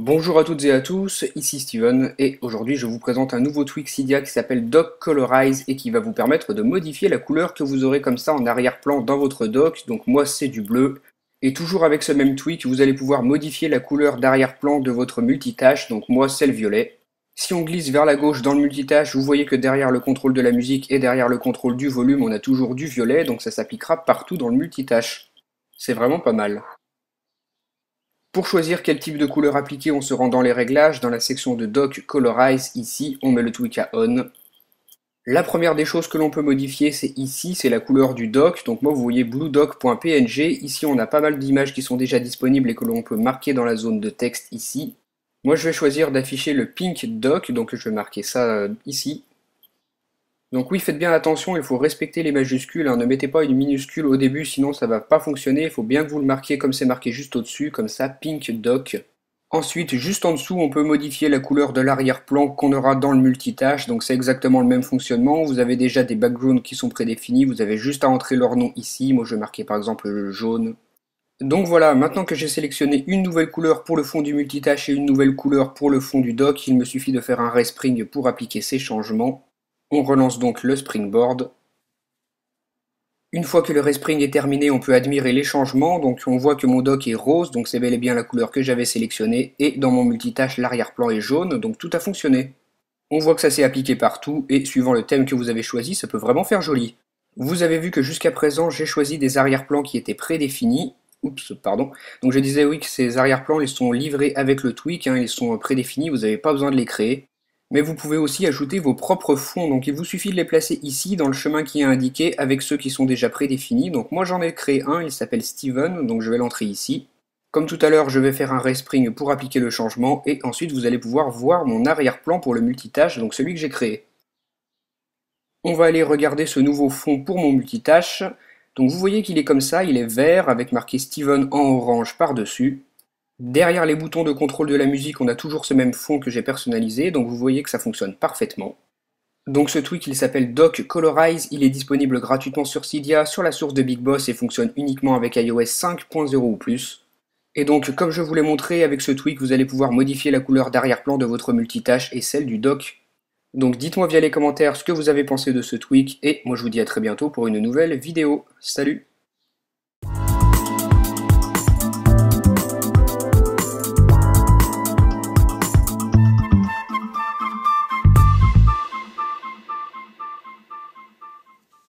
Bonjour à toutes et à tous, ici Steven et aujourd'hui je vous présente un nouveau tweak Cydia qui s'appelle Dock Colorize et qui va vous permettre de modifier la couleur que vous aurez comme ça en arrière-plan dans votre dock. Donc moi c'est du bleu et toujours avec ce même tweak vous allez pouvoir modifier la couleur d'arrière-plan de votre multitâche. Donc moi c'est le violet. Si on glisse vers la gauche dans le multitâche, vous voyez que derrière le contrôle de la musique et derrière le contrôle du volume on a toujours du violet, donc ça s'appliquera partout dans le multitâche. C'est vraiment pas mal. Pour choisir quel type de couleur appliquer, on se rend dans les réglages, dans la section de Dock Colorize, ici, on met le tweak à On. La première des choses que l'on peut modifier, c'est ici, c'est la couleur du dock. Donc moi, vous voyez bluedock.png. Ici, on a pas mal d'images qui sont déjà disponibles et que l'on peut marquer dans la zone de texte ici. Moi, je vais choisir d'afficher le pink dock, donc je vais marquer ça ici. Donc oui, faites bien attention, il faut respecter les majuscules, hein. Ne mettez pas une minuscule au début, sinon ça va pas fonctionner. Il faut bien que vous le marquiez comme c'est marqué juste au-dessus, comme ça, Pink Dock. Ensuite, juste en dessous, on peut modifier la couleur de l'arrière-plan qu'on aura dans le multitâche. Donc c'est exactement le même fonctionnement. Vous avez déjà des backgrounds qui sont prédéfinis, vous avez juste à entrer leur nom ici. Moi je vais marquer par exemple le jaune. Donc voilà, maintenant que j'ai sélectionné une nouvelle couleur pour le fond du multitâche et une nouvelle couleur pour le fond du dock, il me suffit de faire un respring pour appliquer ces changements. On relance donc le springboard. Une fois que le respring est terminé, on peut admirer les changements. Donc on voit que mon dock est rose, donc c'est bel et bien la couleur que j'avais sélectionnée. Et dans mon multitâche, l'arrière-plan est jaune, donc tout a fonctionné. On voit que ça s'est appliqué partout, et suivant le thème que vous avez choisi, ça peut vraiment faire joli. Vous avez vu que jusqu'à présent, j'ai choisi des arrière-plans qui étaient prédéfinis. Oups, pardon. Donc je disais oui que ces arrière-plans, ils sont livrés avec le tweak, hein, ils sont prédéfinis, vous n'avez pas besoin de les créer. Mais vous pouvez aussi ajouter vos propres fonds, donc il vous suffit de les placer ici dans le chemin qui est indiqué avec ceux qui sont déjà prédéfinis. Donc moi j'en ai créé un, il s'appelle Steven, donc je vais l'entrer ici. Comme tout à l'heure, je vais faire un respring pour appliquer le changement et ensuite vous allez pouvoir voir mon arrière-plan pour le multitâche, donc celui que j'ai créé. On va aller regarder ce nouveau fond pour mon multitâche. Donc vous voyez qu'il est comme ça, il est vert avec marqué Steven en orange par-dessus. Derrière les boutons de contrôle de la musique, on a toujours ce même fond que j'ai personnalisé, donc vous voyez que ça fonctionne parfaitement. Donc ce tweak, il s'appelle Dock Colorize, il est disponible gratuitement sur Cydia, sur la source de Big Boss et fonctionne uniquement avec iOS 5.0 ou plus. Et donc, comme je vous l'ai montré, avec ce tweak, vous allez pouvoir modifier la couleur d'arrière-plan de votre multitâche et celle du dock. Donc dites-moi via les commentaires ce que vous avez pensé de ce tweak, et moi je vous dis à très bientôt pour une nouvelle vidéo. Salut!